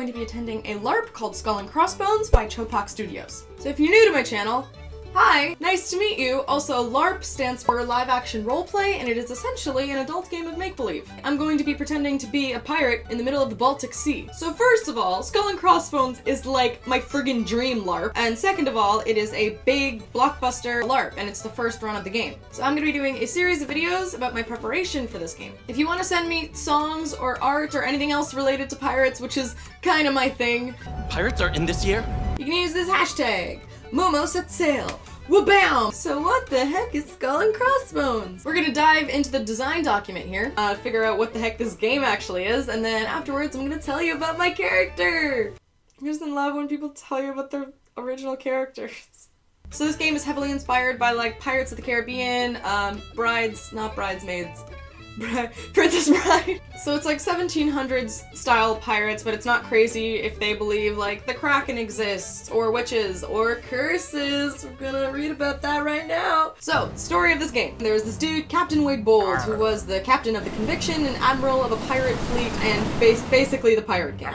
going to be attending a LARP called Skull and Crossbones by Chopak Studios. So if you're new to my channel, hi, nice to meet you. Also, LARP stands for live action roleplay, and it is essentially an adult game of make-believe. I'm going to be pretending to be a pirate in the middle of the Baltic Sea. So first of all, Skull and Crossbones is like my friggin' dream LARP, and second of all, it is a big blockbuster LARP, and it's the first run of the game. So I'm gonna be doing a series of videos about my preparation for this game. If you want to send me songs or art or anything else related to pirates, which is kind of my thing, Pirates are in this year? you can use this hashtag. Momo set sail. Wabam! So what the heck is Skull and Crossbones? We're gonna dive into the design document here, figure out what the heck this game actually is, and then afterwards I'm gonna tell you about my character! I just love when people tell you about their original characters. So this game is heavily inspired by like Pirates of the Caribbean, not bridesmaids. Princess Bride. So it's like 1700s style pirates, but it's not crazy if they believe like the Kraken exists, or witches, or curses. We're gonna read about that right now. So, story of this game. There was this dude, Captain Wigbold, who was the captain of the Conviction and admiral of a pirate fleet and basically the pirate gang.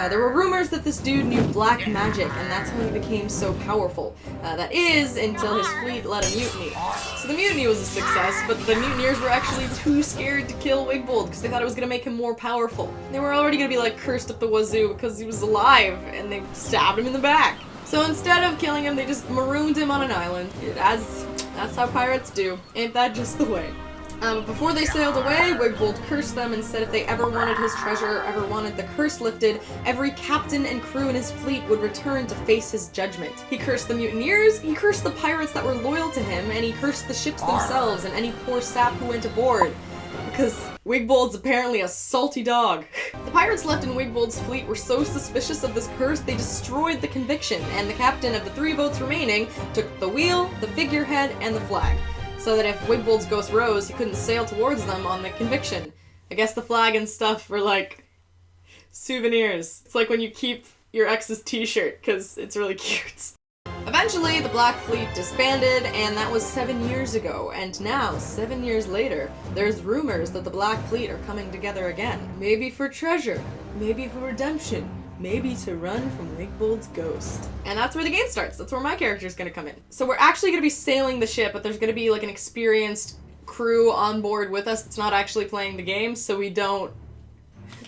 There were rumors that this dude knew black magic, and that's how he became so powerful. That is, until his fleet led a mutiny. So the mutiny was a success, but the mutineers were actually too scared to kill Wigbold because they thought it was gonna make him more powerful. They were already gonna be like cursed up the wazoo because he was alive and they stabbed him in the back. So instead of killing him, they just marooned him on an island. That's how pirates do. Ain't that just the way? Before they sailed away, Wigbold cursed them and said if they ever wanted his treasure, ever wanted the curse lifted, every captain and crew in his fleet would return to face his judgment. He cursed the mutineers, he cursed the pirates that were loyal to him, and he cursed the ships themselves and any poor sap who went aboard. Because Wigbold's apparently a salty dog. The pirates left in Wigbold's fleet were so suspicious of this curse, they destroyed the Conviction, and the captain of the 3 boats remaining took the wheel, the figurehead, and the flag. So that if Wigbold's ghost rose, he couldn't sail towards them on the Conviction. I guess the flag and stuff were like souvenirs. It's like when you keep your ex's t-shirt, because it's really cute. Eventually, the Black Fleet disbanded, and that was 7 years ago. And now, 7 years later, there's rumors that the Black Fleet are coming together again. Maybe for treasure, maybe for redemption, maybe to run from Wigbold's ghost. And that's where the game starts. That's where my character's gonna come in. So we're actually gonna be sailing the ship, but there's gonna be like an experienced crew on board with us that's not actually playing the game, so we don't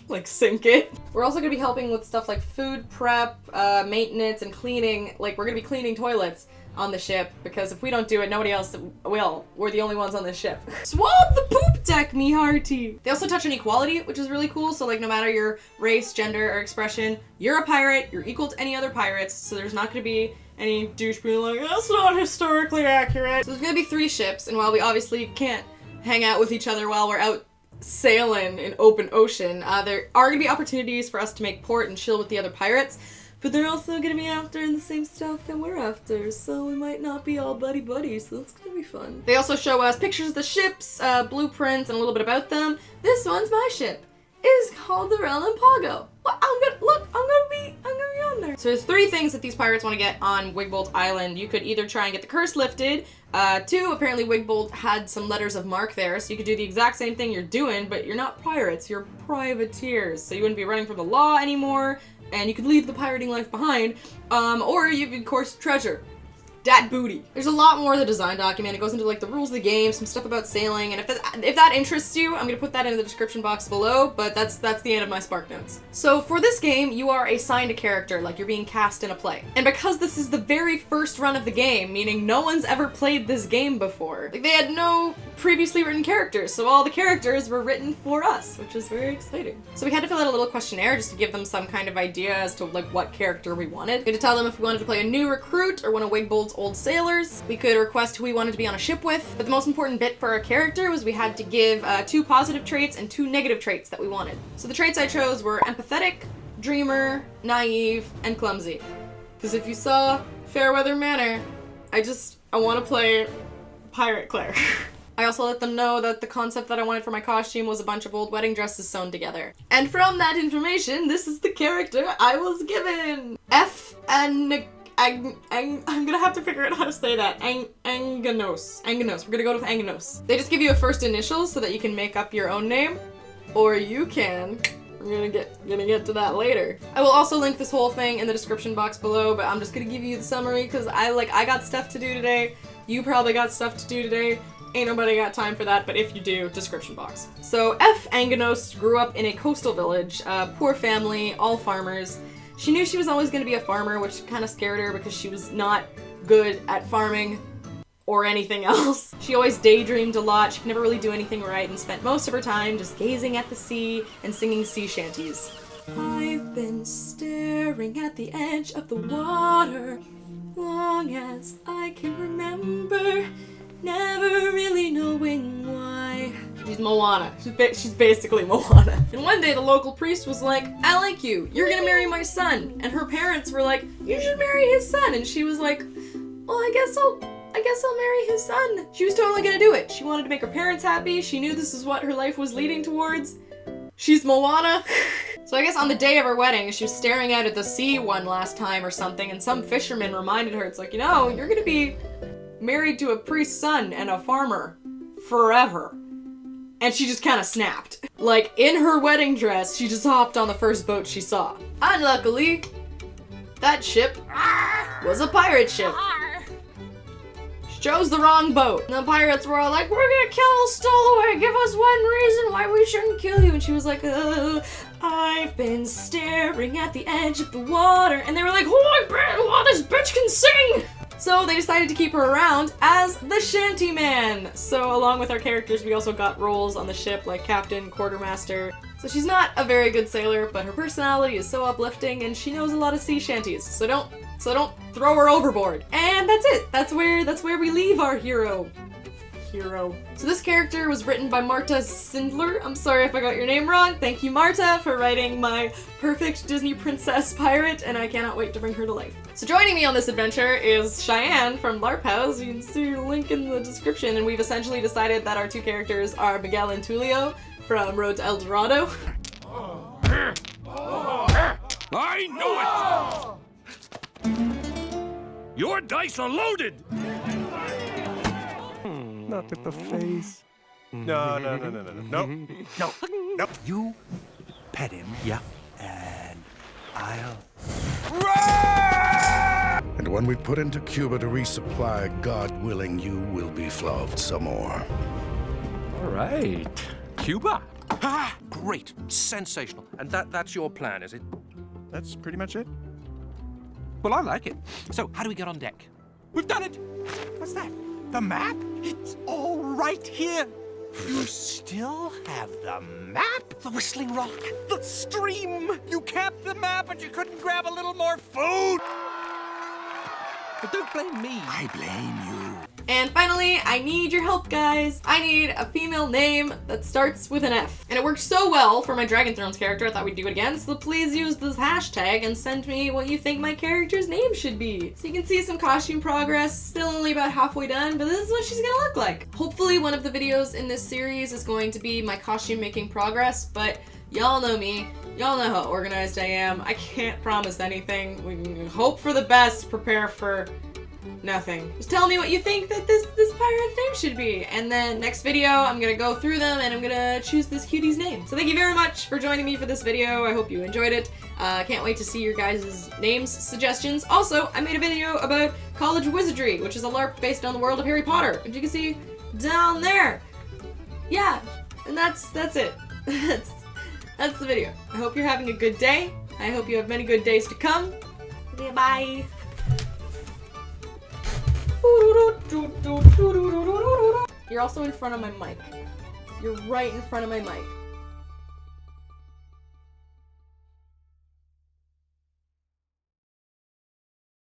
like sink it. We're also gonna be helping with stuff like food prep, maintenance, and cleaning. Like, we're gonna be cleaning toilets on the ship, because if we don't do it, nobody else will. We're the only ones on this ship. Swab the poop deck, me hearty! They also touch on equality, which is really cool. So like, no matter your race, gender, or expression, you're a pirate, you're equal to any other pirates, so there's not gonna be any douche being like, that's not historically accurate. So there's gonna be 3 ships, and while we obviously can't hang out with each other while we're out sailing in open ocean, there are gonna be opportunities for us to make port and chill with the other pirates, but they're also gonna be after the same stuff that we're after, so we might not be all buddy-buddy, so that's gonna be fun. They also show us pictures of the ships, blueprints, and a little bit about them. This one's my ship. It is called the Rel and Pago. What? I'm gonna be on there. So there's 3 things that these pirates want to get on Wigbold Island. You could either try and get the curse lifted. 2, apparently Wigbold had some letters of marque there, so you could do the exact same thing you're doing, but you're not pirates, you're privateers. So you wouldn't be running from the law anymore, and you could leave the pirating life behind. Or you could, of course, treasure. Dat booty. There's a lot more of the design document. It goes into like the rules of the game, some stuff about sailing, and if that interests you, I'm gonna put that in the description box below, but that's the end of my Spark Notes. So for this game, you are assigned a character, like you're being cast in a play. And because this is the very first run of the game, meaning no one's ever played this game before, like they had no previously written characters, so all the characters were written for us, which is very exciting. So we had to fill out a little questionnaire just to give them some kind of idea as to like what character we wanted. We had to tell them if we wanted to play a new recruit or one of Wigbold's old sailors. We could request who we wanted to be on a ship with, but the most important bit for our character was we had to give 2 positive traits and 2 negative traits that we wanted. So the traits I chose were empathetic, dreamer, naive, and clumsy. Because if you saw Fairweather Manor, I want to play Pirate Claire. I also let them know that the concept that I wanted for my costume was a bunch of old wedding dresses sewn together. And from that information, this is the character I was given! I'm gonna have to figure out how to say that. Anganos. We're gonna go with Anganos. They just give you a first initial so that you can make up your own name, or you can We're gonna get to that later. I will also link this whole thing in the description box below, but I'm just gonna give you the summary because I got stuff to do today. You probably got stuff to do today. Ain't nobody got time for that, but if you do, description box. So F. Anganos grew up in a coastal village, poor family, all farmers. She knew she was always going to be a farmer, which kind of scared her because she was not good at farming or anything else. She always daydreamed a lot, she could never really do anything right, and spent most of her time just gazing at the sea and singing sea shanties. I've been staring at the edge of the water long as I can remember, never really knowing why. She's Moana. She's basically Moana. And one day the local priest was like, I like you. You're gonna marry my son. And her parents were like, you should marry his son. And she was like, well, I guess I'll marry his son. She was totally gonna do it. She wanted to make her parents happy. She knew this is what her life was leading towards. She's Moana. So I guess on the day of her wedding, she was staring out at the sea one last time or something, and some fisherman reminded her, it's like, you know, you're gonna be married to a priest's son and a farmer forever. And she just kind of snapped. Like, in her wedding dress, she just hopped on the first boat she saw. Unluckily, that ship was a pirate ship. She chose the wrong boat. And the pirates were all like, we're gonna kill Stowaway, give us one reason why we shouldn't kill you. And she was like, I've been staring at the edge of the water. And they were like, oh, this bitch can sing! So they decided to keep her around as the Shanty Man. So along with our characters, we also got roles on the ship like captain, quartermaster. So she's not a very good sailor, but her personality is so uplifting and she knows a lot of sea shanties. So don't throw her overboard. And that's it. That's where we leave our hero. So this character was written by Marta Sindler. I'm sorry if I got your name wrong. Thank you, Marta, for writing my perfect Disney princess pirate, and I cannot wait to bring her to life. So joining me on this adventure is Cheyenne from Larp House. You can see her link in the description, and we've essentially decided that our two characters are Miguel and Tulio from Road to El Dorado. I knew it! Your dice are loaded! Not with the face. No. You pet him, yeah, and I'll... And when we put into Cuba to resupply, God willing, you will be flogged some more. All right. Cuba. Ah, great. Sensational. And that's your plan, is it? That's pretty much it. Well, I like it. So, how do we get on deck? We've done it! What's that? The map? It's all right here. You still have the map? The Whistling Rock. The stream! You kept the map, but you couldn't grab a little more food! But don't blame me. I blame you. And finally, I need your help, guys. I need a female name that starts with an F. And it worked so well for my Dragon Thrones character, I thought we'd do it again, so please use this hashtag and send me what you think my character's name should be. So you can see some costume progress, still only about halfway done, but this is what she's gonna look like. Hopefully one of the videos in this series is going to be my costume making progress, but y'all know me. Y'all know how organized I am. I can't promise anything. We can hope for the best, prepare for nothing. Just tell me what you think that this pirate name should be. And then next video, I'm gonna go through them and I'm gonna choose this cutie's name. So thank you very much for joining me for this video. I hope you enjoyed it. Can't wait to see your guys' names, suggestions. Also, I made a video about College Wizardry, which is a LARP based on the world of Harry Potter, which you can see down there. Yeah, and that's it. That's the video. I hope you're having a good day. I hope you have many good days to come. Bye. You're also in front of my mic. You're right in front of my mic.